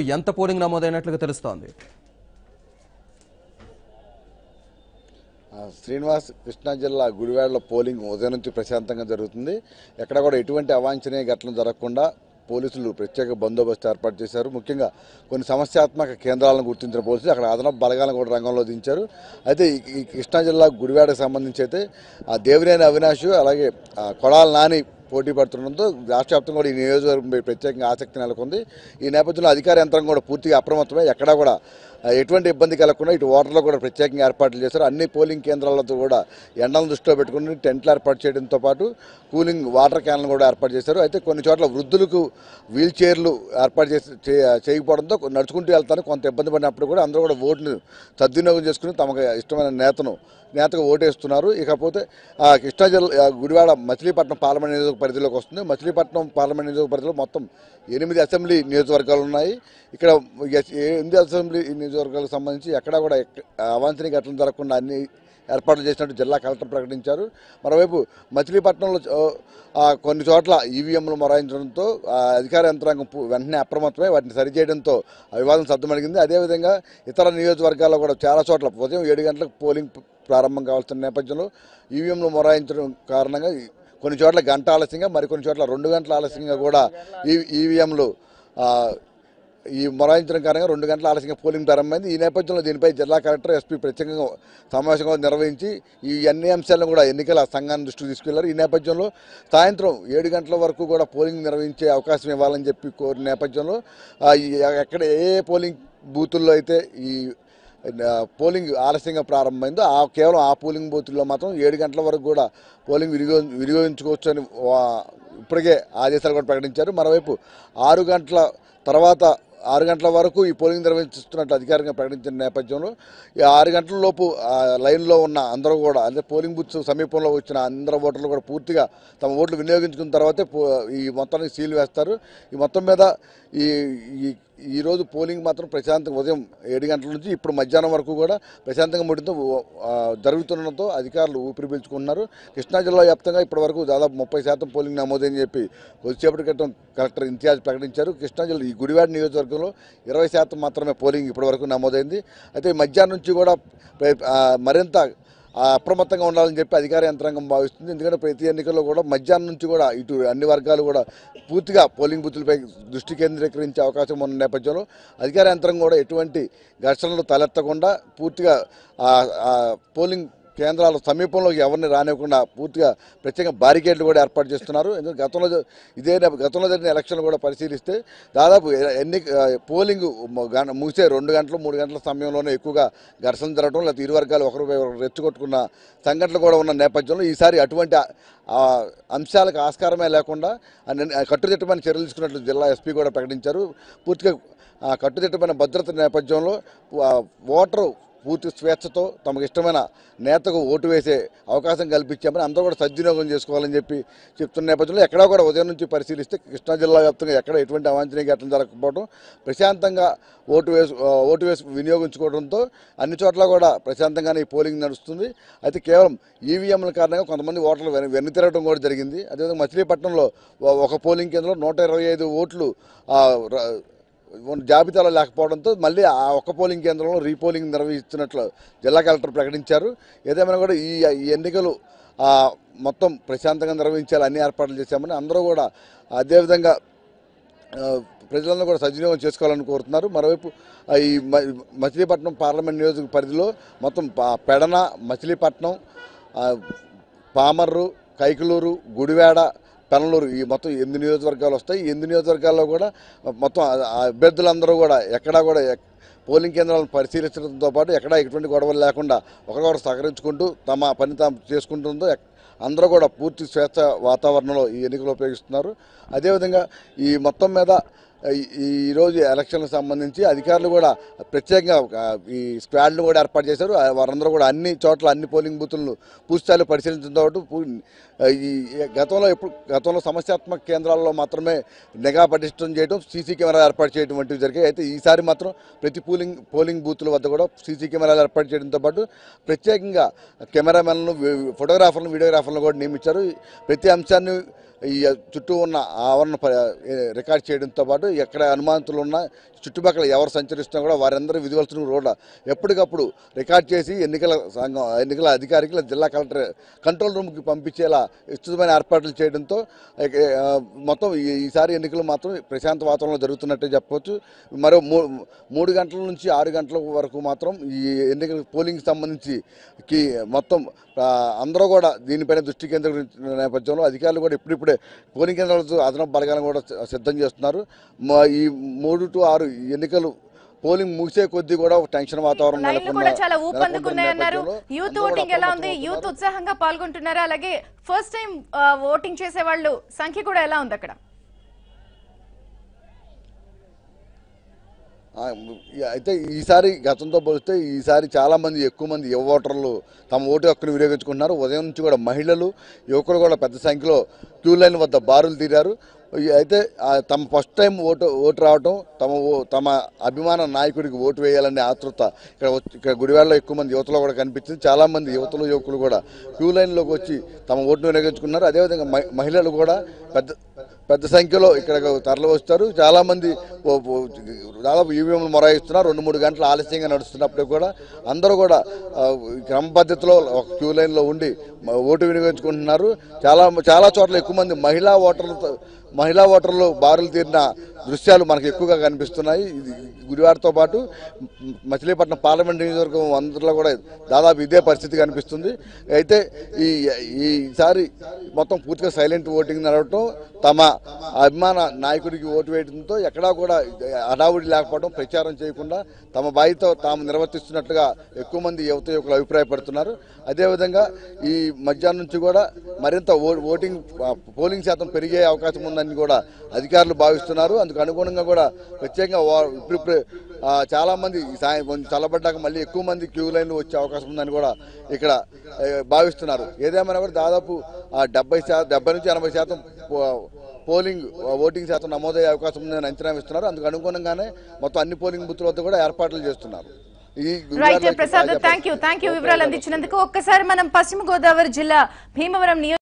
ఎంత పోలింగ్ నమోదైనట్లుగా తెలుస్తోంది. శ్రీనివాస్ కృష్ణా జిల్లా గుడివాడలో పోలింగ్ ఉదయం నుంచి ప్రశాంతంగా జరుగుతుంది. ఎక్కడ కూడా ఎటువంటి అవాంఛనీయ ఘటనలు జరగకుండా పోలీసులు ప్రత్యేక బందోబస్తు ఏర్పాటు చేశారు. ముఖ్యంగా కొన్ని సమస్యాత్మక కేంద్రాలను గుర్తించిన పోలీసులు అక్కడ అదనపు బలగాలను కూడా రంగంలో దించారు. అయితే ఈ కృష్ణా జిల్లా గుడివాడకు సంబంధించి అయితే దేవినేని అవినాష్ అలాగే కొడాల నాని పోటీ పడుతుండడంతో రాష్ట్ర వ్యాప్తంగా కూడా ఈ నియోజకవర్గంపై ప్రత్యేకంగా ఆసక్తి నెలకొంది. ఈ నేపథ్యంలో అధికార యంత్రం కూడా పూర్తిగా అప్రమత్తమై ఎక్కడా కూడా ఎటువంటి ఇబ్బంది కలగకుండా ఇటు ఓటర్లు కూడా ప్రత్యేకంగా ఏర్పాట్లు చేశారు. అన్ని పోలింగ్ కేంద్రాలతో కూడా ఎండలను దృష్టిలో పెట్టుకుని టెంట్లు ఏర్పాటు చేయడంతో పాటు కూలింగ్ వాటర్ క్యాన్లు కూడా ఏర్పాటు చేశారు. అయితే కొన్ని చోట్ల వృద్ధులకు వీల్ చైర్లు ఏర్పాటు చేయకపోవడంతో నడుచుకుంటూ వెళ్తాను కొంత ఇబ్బంది పడినప్పుడు కూడా అందరూ కూడా ఓటును సద్వినియోగం చేసుకుని తమకు ఇష్టమైన నేతగా ఓటేస్తున్నారు. ఇకపోతే కృష్ణా జిల్లా గుడివాడ మచిలీపట్నం పార్లమెంట్ నియోజక పరిధిలోకి వస్తుంది. మచిలీపట్నం పార్లమెంట్ నియోజక పరిధిలో మొత్తం 8 అసెంబ్లీ నియోజకవర్గాలు ఉన్నాయి. ఇక్కడ 8 అసెంబ్లీ నియోజకవర్గాలకు సంబంధించి ఎక్కడా కూడా అవాంఛనీయ ఘటనలు జరగకుండా అన్ని ఏర్పాట్లు చేసినట్టు జిల్లా కలెక్టర్ ప్రకటించారు. మరోవైపు మచిలీపట్నంలో కొన్ని చోట్ల ఈవీఎంలు మొరాయించడంతో అధికార యంత్రాంగం వెంటనే అప్రమత్తమై వాటిని సరిచేయడంతో వివాదం సద్దుమణిగింది. అదేవిధంగా ఇతర నియోజకవర్గాల్లో కూడా చాలా చోట్ల ఉదయం 7 గంటలకు పోలింగ్ ప్రారంభం కావాల్సిన నేపథ్యంలో ఈవీఎంలు మొరాయించడం కారణంగా కొన్ని చోట్ల గంట ఆలస్యంగా మరికొన్ని చోట్ల 2 గంటల ఆలస్యంగా కూడా ఈవీఎంలు ఈ మొరాయించడం కారణంగా 2 గంటల ఆలస్యంగా పోలింగ్ ప్రారంభమైంది. ఈ నేపథ్యంలో దీనిపై జిల్లా కలెక్టర్ ఎస్పీ ప్రత్యేకంగా సమావేశంగా నిర్వహించి ఈ అన్ని అంశాలను కూడా ఎన్నికల సంఘాన్ని దృష్టికి తీసుకెళ్లారు. ఈ నేపథ్యంలో సాయంత్రం 7 గంటల వరకు కూడా పోలింగ్ నిర్వహించే అవకాశం ఇవ్వాలని చెప్పి కోరిన నేపథ్యంలో ఎక్కడ ఏ పోలింగ్ బూతుల్లో అయితే ఈ పోలింగ్ ఆలస్యంగా ప్రారంభమైందో కేవలం ఆ పోలింగ్ బూతుల్లో మాత్రం 7 గంటల వరకు కూడా పోలింగ్ వినియోగించుకోవచ్చు అని ఇప్పటికే ఆదేశాలు కూడా ప్రకటించారు. మరోవైపు 6 గంటల తర్వాత 6 గంటల వరకు ఈ పోలింగ్ నిర్వహిస్తున్నట్టు అధికారికంగా ప్రకటించిన నేపథ్యంలో ఈ 6 గంటల లోపు లైన్లో ఉన్న అందరూ కూడా అంటే పోలింగ్ బూత్ సమీపంలో వచ్చిన అందరూ ఓటర్లు కూడా పూర్తిగా తమ ఓట్లు వినియోగించుకున్న తర్వాతే ఈ మొత్తానికి సీల్ వేస్తారు. ఈ మొత్తం మీద ఈరోజు పోలింగ్ మాత్రం ప్రశాంతంగా ఉదయం 7 గంటల నుంచి ఇప్పుడు మధ్యాహ్నం వరకు కూడా ప్రశాంతంగా ముడితో జరుగుతుండడంతో అధికారులు ఊపిరి పీల్చుకుంటున్నారు. కృష్ణా జిల్లా వ్యాప్తంగా ఇప్పటివరకు దాదాపు 30% పోలింగ్ నమోదని చెప్పి కొద్దిసేపటి క్రితం కలెక్టర్ ఇంతియాజ్ ప్రకటించారు. కృష్ణా జిల్లా ఈ గుడివాడ నియోజకవర్గంలో 20% మాత్రమే పోలింగ్ ఇప్పటివరకు నమోదైంది. అయితే మధ్యాహ్నం నుంచి కూడా మరింత అప్రమత్తంగా ఉండాలని చెప్పి అధికార యంత్రాంగం భావిస్తుంది. ఎందుకంటే ప్రతి ఎన్నికల్లో కూడా మధ్యాహ్నం నుంచి కూడా ఇటు అన్ని వర్గాలు కూడా పూర్తిగా పోలింగ్ బూతులపై దృష్టి కేంద్రీకరించే అవకాశం ఉన్న నేపథ్యంలో అధికార యంత్రం కూడా ఎటువంటి ఘర్షణలు తలెత్తకుండా పూర్తిగా పోలింగ్ కేంద్రాల సమీపంలో ఎవరిని రానివ్వకుండా పూర్తిగా ప్రత్యేక బారికేడ్లు కూడా ఏర్పాటు చేస్తున్నారు. ఎందుకంటే గతంలో జరిగిన ఎలక్షన్లు కూడా పరిశీలిస్తే దాదాపు పోలింగ్ ముగిసే 2 గంటలు 3 గంటల సమయంలోనే ఎక్కువగా ఘర్షణ జరగడం లేకపోతే ఇరు వర్గాలు ఒకరిపై ఒకరు రెచ్చుకొట్టుకున్న సంఘటనలు కూడా ఉన్న నేపథ్యంలో ఈసారి అటువంటి అంశాలకు ఆస్కారమే లేకుండా కట్టుదిట్టమైన చర్యలు తీసుకున్నట్లు జిల్లా ఎస్పీ కూడా ప్రకటించారు. పూర్తిగా కట్టుదిట్టమైన భద్రత నేపథ్యంలో ఓటరు పూర్తి స్వేచ్ఛతో తమకు ఇష్టమైన నేతకు ఓటు వేసే అవకాశం కల్పించామని అందరూ కూడా సద్వినియోగం చేసుకోవాలని చెప్పి చెప్తున్న నేపథ్యంలో ఎక్కడా కూడా ఉదయం నుంచి పరిశీలిస్తే కృష్ణా జిల్లా వ్యాప్తంగా ఎక్కడ ఎటువంటి అవాంఛనీయ ఘటన జరగకపోవడం ప్రశాంతంగా ఓటు వేసి వినియోగించుకోవడంతో అన్ని చోట్ల కూడా ప్రశాంతంగానే ఈ పోలింగ్ నడుస్తుంది. అయితే కేవలం ఈవీఎంల కారణంగా కొంతమంది ఓటర్లు వెన్ను తిరగడం కూడా జరిగింది. అదేవిధంగా మచిలీపట్నంలో ఒక పోలింగ్ కేంద్రంలో 125 ఓట్లు జాబితాలో లేకపోవడంతో మళ్ళీ ఆ ఒక్క పోలింగ్ కేంద్రంలో రీపోలింగ్ నిర్వహిస్తున్నట్లు జిల్లా కలెక్టర్ ప్రకటించారు. ఏదేమైనా కూడా ఈ ఎన్నికలు మొత్తం ప్రశాంతంగా నిర్వహించాలి అన్ని ఏర్పాట్లు చేశామని అందరూ కూడా అదేవిధంగా ప్రజలందరూ కూడా సద్వినియోగం చేసుకోవాలని కోరుతున్నారు. మరోవైపు ఈ మచిలీపట్నం పార్లమెంట్ నియోజక పరిధిలో మొత్తం పెడన, మచిలీపట్నం, పామర్రు, కైకలూరు, గుడివాడ, పెనలూరు ఈ మొత్తం 8 నియోజకవర్గాలు వస్తాయి. ఈ 8 నియోజకవర్గాల్లో కూడా మొత్తం అభ్యర్థులందరూ కూడా ఎక్కడా కూడా పోలింగ్ కేంద్రాలను పరిశీలించడంతో పాటు ఎక్కడా ఎటువంటి గొడవలు లేకుండా ఒకరికొకరు సహకరించుకుంటూ తమ పని తాము చేసుకుంటుందో అందరూ కూడా పూర్తి స్వేచ్ఛ వాతావరణంలో ఈ ఎన్నికలు ఉపయోగిస్తున్నారు. అదేవిధంగా ఈ మొత్తం మీద ఈరోజు ఎలక్షన్లకు సంబంధించి అధికారులు కూడా ప్రత్యేకంగా ఈ స్క్వాడ్లు కూడా ఏర్పాటు చేశారు. వారందరూ కూడా అన్ని చోట్ల అన్ని పోలింగ్ బూతులను పూర్తిస్థాయిలో పరిశీలించడంతో పాటు ఈ గతంలో సమస్యాత్మక కేంద్రాల్లో మాత్రమే నిఘా పటిష్టం చేయడం, సీసీ కెమెరాలు ఏర్పాటు చేయడం వంటివి జరిగాయి. అయితే ఈసారి మాత్రం ప్రతి పోలింగ్ బూతుల వద్ద కూడా సీసీ కెమెరాలు ఏర్పాటు చేయడంతో పాటు ప్రత్యేకంగా కెమెరామెన్లను, ఫోటోగ్రాఫర్లను, వీడియోగ్రాఫర్లను కూడా నియమించారు. ప్రతి అంశాన్ని ఈ చుట్టూ ఉన్న ఆవరణ రికార్డ్ చేయడంతో పాటు ఎక్కడ అనుమానితులు ఉన్నా చుట్టుపక్కల ఎవరు సంచరిస్తున్నా కూడా వారందరూ విధివలసిన రోడ్ల ఎప్పటికప్పుడు రికార్డ్ చేసి ఎన్నికల అధికారికి జిల్లా కలెక్టర్ కంట్రోల్ రూమ్కి పంపించేలా విస్తృతమైన ఏర్పాట్లు చేయడంతో మొత్తం ఈసారి ఎన్నికలు మాత్రం ప్రశాంత వాతావరణంలో జరుగుతున్నట్టే చెప్పవచ్చు. మరో 3 గంటల నుంచి 6 గంటల వరకు మాత్రం ఈ ఎన్నికల పోలింగ్కి సంబంధించి మొత్తం అందరూ కూడా దీనిపైన దృష్టి కేంద్రీకరించిన నేపథ్యంలో అధికారులు కూడా ఇప్పుడిప్పుడే పోలింగ్ కేంద్రాలతో అదనపు బలగాలను కూడా సిద్ధం చేస్తున్నారు. ఈ 3 to 6 ఎన్నికలు పోలింగ్ ముగిసే కొద్దీ కూడా ఒక టెన్షన్ వాతావరణం యూత్ ఓటింగ్ ఎలా ఉంది? యూత్ ఉత్సాహంగా పాల్గొంటున్నారా? అలాగే ఫస్ట్ టైం ఓటింగ్ చేసే వాళ్ళు సంఖ్య కూడా ఎలా ఉంది అక్కడ? అయితే ఈసారి గతంతో పోలిస్తే ఈసారి చాలామంది ఎక్కువ మంది యువ ఓటర్లు తమ ఓటు హక్కును వినియోగించుకుంటున్నారు. ఉదయం నుంచి కూడా మహిళలు యువకులు కూడా పెద్ద సంఖ్యలో క్యూ లైన్ వద్ద బారులు తీరారు. అయితే తమ ఫస్ట్ టైం ఓటు రావటం తమ అభిమాన నాయకుడికి ఓటు వేయాలనే ఆతృత ఇక్కడ గుడివాడలో ఎక్కువ మంది యువతలో కూడా కనిపించింది. చాలామంది యువకులు కూడా క్యూ లైన్లోకి వచ్చి తమ ఓటును వినియోగించుకున్నారు. అదేవిధంగా మహిళలు కూడా పెద్ద సంఖ్యలో ఇక్కడ తరలి వస్తారు. చాలామంది దాదాపు ఈవీఎంలు మొరాయిస్తున్నారు. 2-3 గంటలు ఆలస్యంగా నడుస్తున్నప్పుడు కూడా అందరూ కూడా క్రమ పద్ధతిలో ఒక క్యూ లైన్లో ఉండి ఓటు వినియోగించుకుంటున్నారు. చాలా చోట్ల ఎక్కువ మంది మహిళా ఓటర్లు బారులు తీరిన దృశ్యాలు మనకు ఎక్కువగా కనిపిస్తున్నాయి. గుడివాడతో పాటు మచిలీపట్నం పార్లమెంట్ నియోజకవర్గం అందరిలో కూడా దాదాపు ఇదే పరిస్థితి కనిపిస్తుంది. అయితే ఈసారి మొత్తం పూర్తిగా సైలెంట్ ఓటింగ్ నడవటం, తమ అభిమాన నాయకుడికి ఓటు వేయడంతో ఎక్కడా కూడా హడావుడి లేకపోవడం, ప్రచారం చేయకుండా తమ బాధ్యత తాము నిర్వర్తిస్తున్నట్లుగా ఎక్కువ మంది యువకులు అభిప్రాయపడుతున్నారు. అదేవిధంగా ఈ మధ్యాహ్నం నుంచి కూడా మరింత పోలింగ్ శాతం పెరిగే అవకాశం ఉందని కూడా అధికారులు భావిస్తున్నారు. అందుకు అనుగుణంగా కూడా ప్రత్యేకంగా ఇప్పుడు చాలామంది కొంచెం చల్లబడ్డాక మళ్ళీ ఎక్కువ మంది క్యూ లైన్లు వచ్చే అవకాశం ఉందని కూడా ఇక్కడ భావిస్తున్నారు. ఏదేమైనా కూడా దాదాపు 70 నుంచి 80% ఓటింగ్ శాతం నమోదయ్యే అవకాశం ఉందని అంచనా వేస్తున్నారు. అందుకు అనుగుణంగానే మొత్తం అన్ని పోలింగ్ బూత్ల వద్ద కూడా ఏర్పాట్లు చేస్తున్నారు. ప్రసాద్, థ్యాంక్ యూ వివరాలు అందించినందుకు. ఒక్కసారి మనం పశ్చిమ గోదావరి జిల్లా భీమవరం